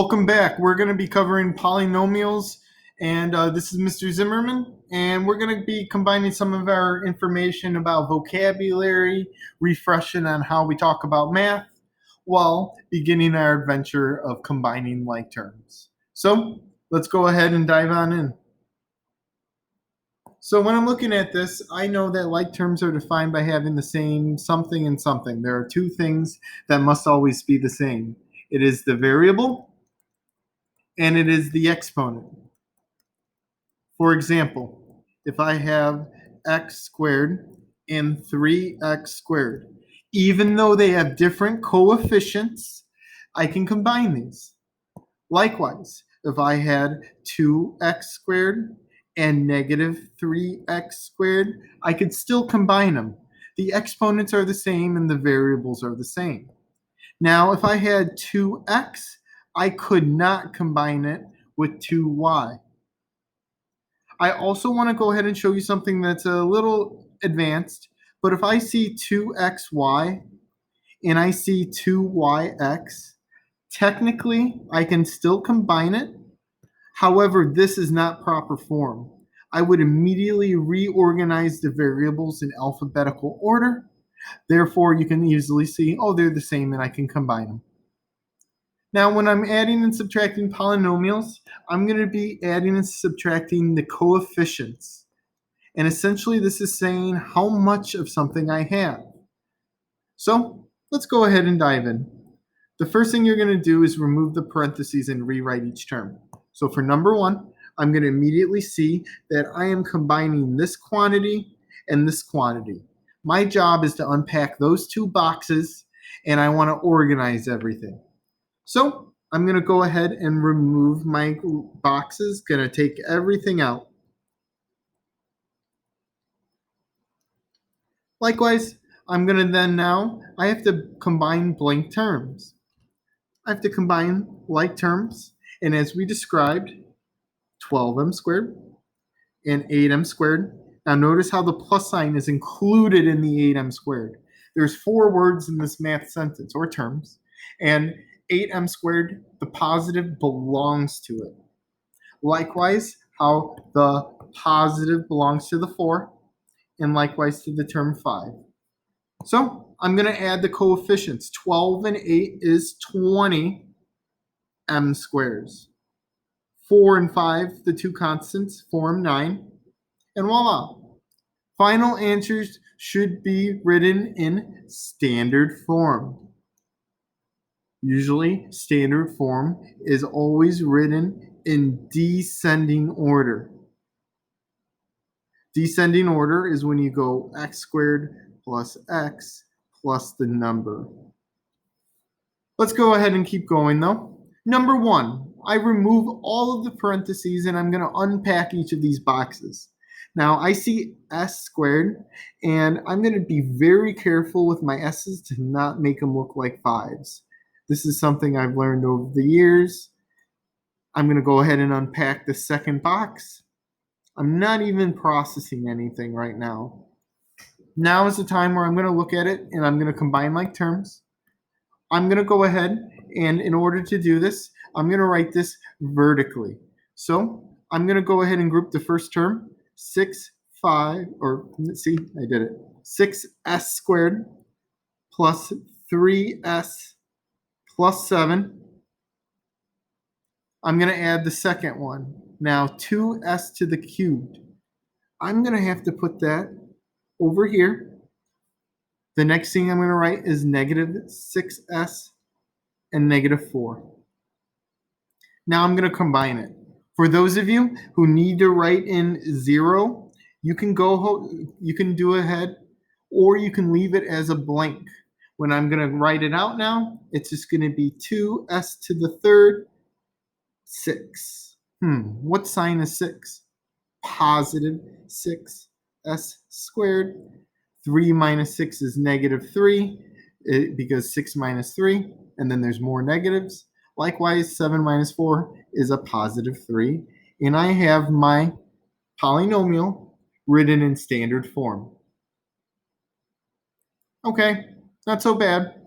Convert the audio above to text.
Welcome back. We're going to be covering polynomials, and this is Mr. Zimmerman, and we're going to be combining some of our information about vocabulary, refreshing on how we talk about math, while beginning our adventure of combining like terms. So let's go ahead and dive on in. So when I'm looking at this, I know that like terms are defined by having the same something and something. There are two things that must always be the same. It is the variable and it is the exponent. For example, if I have x squared and 3x squared, even though they have different coefficients, I can combine these. Likewise, if I had 2x squared and negative 3x squared, I could still combine them. The exponents are the same and the variables are the same. Now, if I had 2x, I could not combine it with 2y. I also want to go ahead and show you something that's a little advanced, but if I see 2xy and I see 2yx, technically I can still combine it. However, this is not proper form. I would immediately reorganize the variables in alphabetical order. Therefore, you can easily see, oh, they're the same and I can combine them. Now, when I'm adding and subtracting polynomials, I'm going to be adding and subtracting the coefficients. And essentially, this is saying how much of something I have. So let's go ahead and dive in. The first thing you're going to do is remove the parentheses and rewrite each term. So for number one, I'm going to immediately see that I am combining this quantity and this quantity. My job is to unpack those two boxes, and I want to organize everything. So I'm going to go ahead and remove my boxes, going to take everything out. Likewise, I'm going to then I have to combine blank terms. I have to combine like terms, and as we described, 12m squared and 8m squared. Now notice how the plus sign is included in the 8m squared. There's 4 words in this math sentence or terms, and 8m squared, the positive belongs to it. Likewise, how the positive belongs to the 4, and likewise to the term 5. So I'm going to add the coefficients. 12 and 8 is 20 m squares. 4 and 5, the two constants, form 9. And voila. Final answers should be written in standard form. Usually, standard form is always written in descending order. Descending order is when you go x squared plus x plus the number. Let's go ahead and keep going though. Number one, I remove all of the parentheses and I'm going to unpack each of these boxes. Now I see s squared, and I'm going to be very careful with my s's to not make them look like 5s. This is something I've learned over the years. I'm going to go ahead and unpack the second box. I'm not even processing anything right now. Now is the time where I'm going to look at it and I'm going to combine like terms. I'm going to go ahead and in order to do this, I'm going to write this vertically. So I'm going to go ahead and group the first term, 6, 5, or see, I did it. 6s squared plus 3s plus 7. I'm going to add the second one. Now 2s to the cubed. I'm going to have to put that over here. The next thing I'm going to write is negative 6s and negative 4. Now I'm going to combine it. For those of you who need to write in 0, you can do ahead, or you can leave it as a blank. When I'm going to write it out now, it's just going to be 2s to the third, 6. What sign is 6? Positive 6s squared. 3 minus 6 is negative 3, because 6 minus 3, and then there's more negatives. Likewise, 7 minus 4 is a positive 3, and I have my polynomial written in standard form. Okay, not so bad.